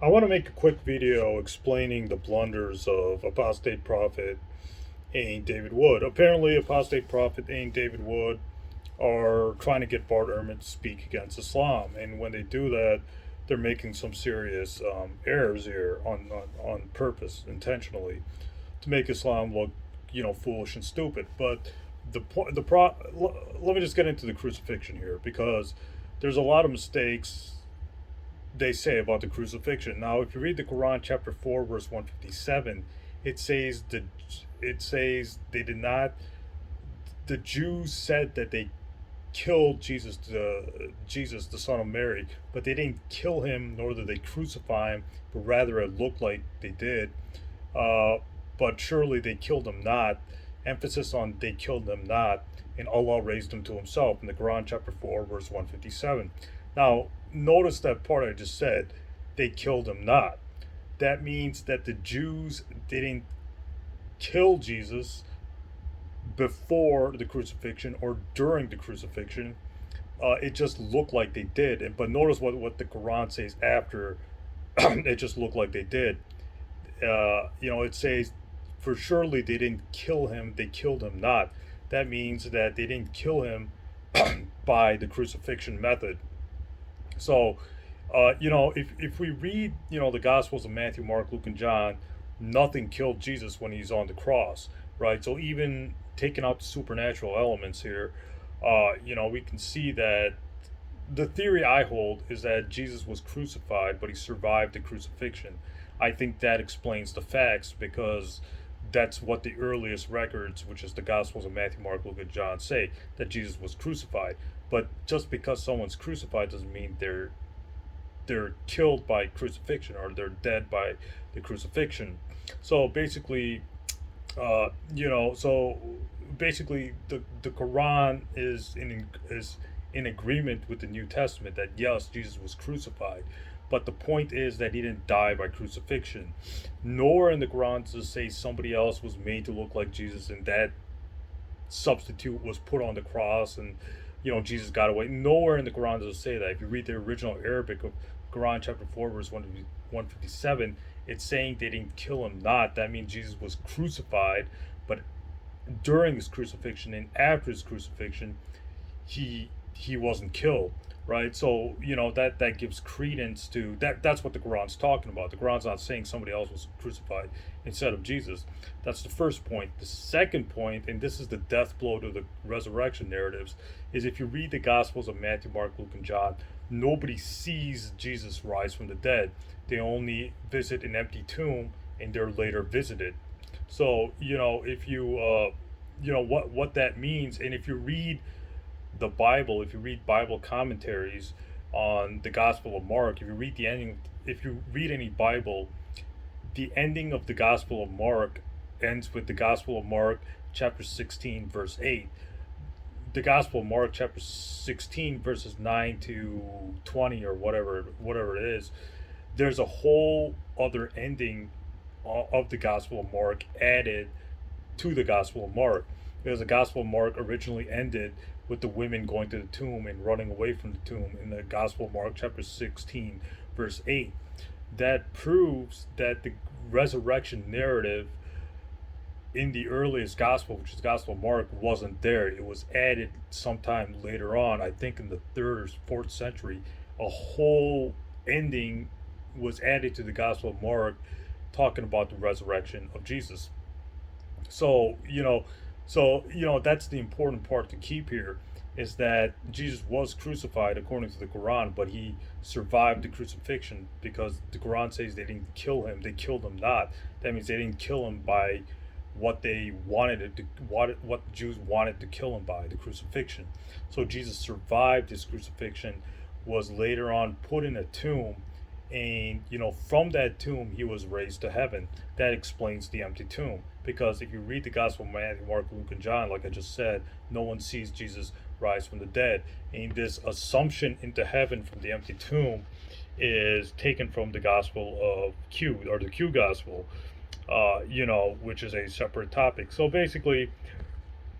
I want to make a quick video explaining the blunders of Apostate Prophet and David Wood. Apparently, Apostate Prophet and David Wood are trying to get Bart Ehrman to speak against Islam, and when they do that, they're making some serious errors here on purpose, intentionally, to make Islam look, foolish and stupid. But let me just get into the crucifixion here because there's a lot of mistakes they say about the crucifixion. Now, if you read the Quran, chapter 4, verse 157, it says they did not. The Jews said that they killed Jesus, the son of Mary, but they didn't kill him, nor did they crucify him, but rather it looked like they did. Uh, but surely they killed him not. Emphasis on they killed him not, and Allah raised him to himself in the Quran, chapter 4, verse 157. Now, notice that part I just said, they killed him not. That means that the Jews didn't kill Jesus before the crucifixion or during the crucifixion. It just looked like they did. But notice what the Quran says after it just looked like they did. It says, for surely they didn't kill him, they killed him not. That means that they didn't kill him by the crucifixion method. So, if we read, the Gospels of Matthew, Mark, Luke, and John, nothing killed Jesus when he's on the cross, right? So even taking out the supernatural elements here, we can see that the theory I hold is that Jesus was crucified, but he survived the crucifixion. I think that explains the facts because that's what the earliest records, which is the Gospels of Matthew, Mark, Luke, and John, say, that Jesus was crucified. But just because someone's crucified doesn't mean they're killed by crucifixion or they're dead by the crucifixion. So basically, so basically the Quran is in agreement with the New Testament that yes, Jesus was crucified. But the point is that he didn't die by crucifixion. Nor in the Quran does it say somebody else was made to look like Jesus and that substitute was put on the cross and Jesus got away. Nowhere in the Quran does it say that. If you read the original Arabic of Quran chapter 4 verse 157, it's saying they didn't kill him not. That means Jesus was crucified, but during his crucifixion and after his crucifixion he wasn't killed, right? So that gives credence to that. That's what the Quran's talking about. The Quran's not saying somebody else was crucified instead of Jesus. That's the first point. The second point, and this is the death blow to the resurrection narratives, is if you read the Gospels of Matthew, Mark, Luke, and John, nobody sees Jesus rise from the dead. They only visit an empty tomb and they're later visited. So if what that means, and if you read the Bible, if you read Bible commentaries on the Gospel of Mark, if you read any Bible, the ending of the Gospel of Mark ends with the Gospel of Mark, chapter 16, verse 8. The Gospel of Mark, chapter 16, verses 9 to 20, or whatever it is, there's a whole other ending of the Gospel of Mark added to the Gospel of Mark. Because the Gospel of Mark originally ended with the women going to the tomb and running away from the tomb in the Gospel of Mark, chapter 16, verse 8. That proves that the resurrection narrative in the earliest gospel, which is the Gospel of Mark, wasn't there. It was added sometime later on, I think in the 3rd or 4th century. A whole ending was added to the Gospel of Mark talking about the resurrection of Jesus. So, that's the important part to keep here, is that Jesus was crucified according to the Quran, but he survived the crucifixion because the Quran says they didn't kill him, they killed him not. That means they didn't kill him by what the Jews wanted to kill him by, the crucifixion. So Jesus survived his crucifixion, was later on put in a tomb, and from that tomb he was raised to heaven. That explains the empty tomb, because if you read the Gospel of Matthew, Mark, Luke, and John, like I just said, no one sees Jesus rise from the dead, and this assumption into heaven from the empty tomb is taken from the Gospel of Q, or the Q Gospel, which is a separate topic. So basically,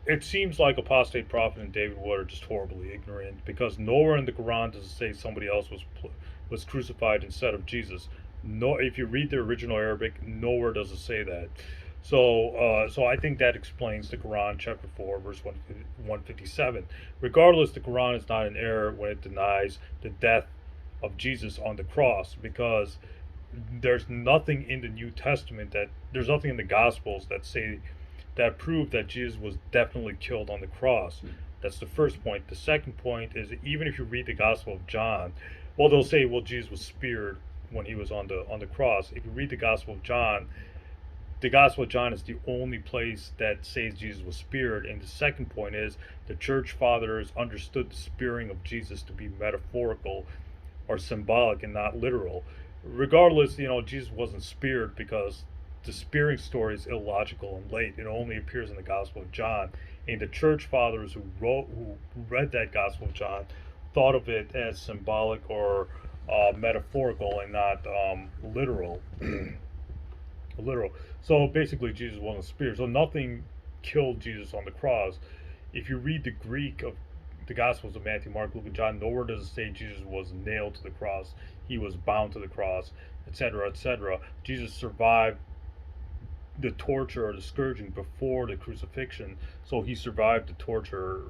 it seems like Apostate Prophet and David Wood are just horribly ignorant, because nowhere in the Quran does it say somebody else was crucified instead of Jesus. No, if you read the original Arabic, nowhere does it say that. So I think that explains the Quran, chapter 4, verse 157. Regardless, the Quran is not in error when it denies the death of Jesus on the cross, because there's nothing in the New Testament that there's nothing in the Gospels that prove that Jesus was definitely killed on the cross. That's the first point. The second point is, even if you read the Gospel of John, well, they'll say, well, Jesus was speared when he was on the cross. If you read the Gospel of John, the Gospel of John is the only place that says Jesus was speared. And the second point is, the church fathers understood the spearing of Jesus to be metaphorical or symbolic and not literal. Regardless, Jesus wasn't speared, because the spearing story is illogical and late. It only appears in the Gospel of John. And the church fathers who read that Gospel of John thought of it as symbolic or metaphorical and not literal. Literal. So basically, Jesus wasn't speared. So nothing killed Jesus on the cross. If you read the Greek of the Gospels of Matthew, Mark, Luke, and John, nowhere does it say Jesus was nailed to the cross. He was bound to the cross, etc., etc. Jesus survived the torture or the scourging before the crucifixion, so he survived the torture,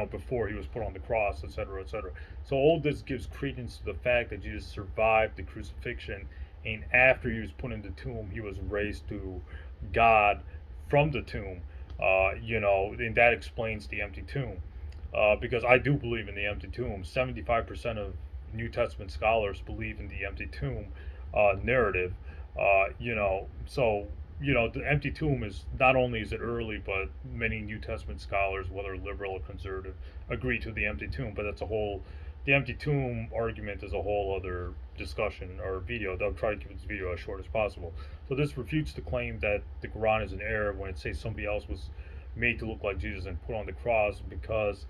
before he was put on the cross, etc., etc. So all this gives credence to the fact that Jesus survived the crucifixion, and after he was put in the tomb, he was raised to God from the tomb. And that explains the empty tomb, because I do believe in the empty tomb. 75% of New Testament scholars believe in the empty tomb narrative. So the empty tomb is not only is it early, but many New Testament scholars, whether liberal or conservative, agree to the empty tomb. But the empty tomb argument is a whole other discussion or video. They'll try to keep this video as short as possible. So this refutes the claim that the Quran is an error when it says somebody else was made to look like Jesus and put on the cross, because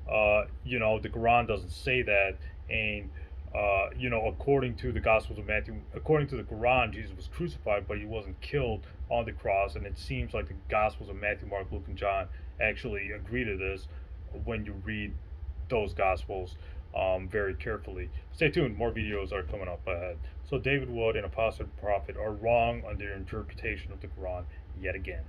the Quran doesn't say that. And according to the Gospels of Matthew, according to the Quran, Jesus was crucified, but he wasn't killed on the cross. And it seems like the Gospels of Matthew, Mark, Luke, and John actually agree to this when you read those Gospels very carefully. Stay tuned, more videos are coming up ahead. So David Wood and Apostate Prophet are wrong on their interpretation of the Quran yet again.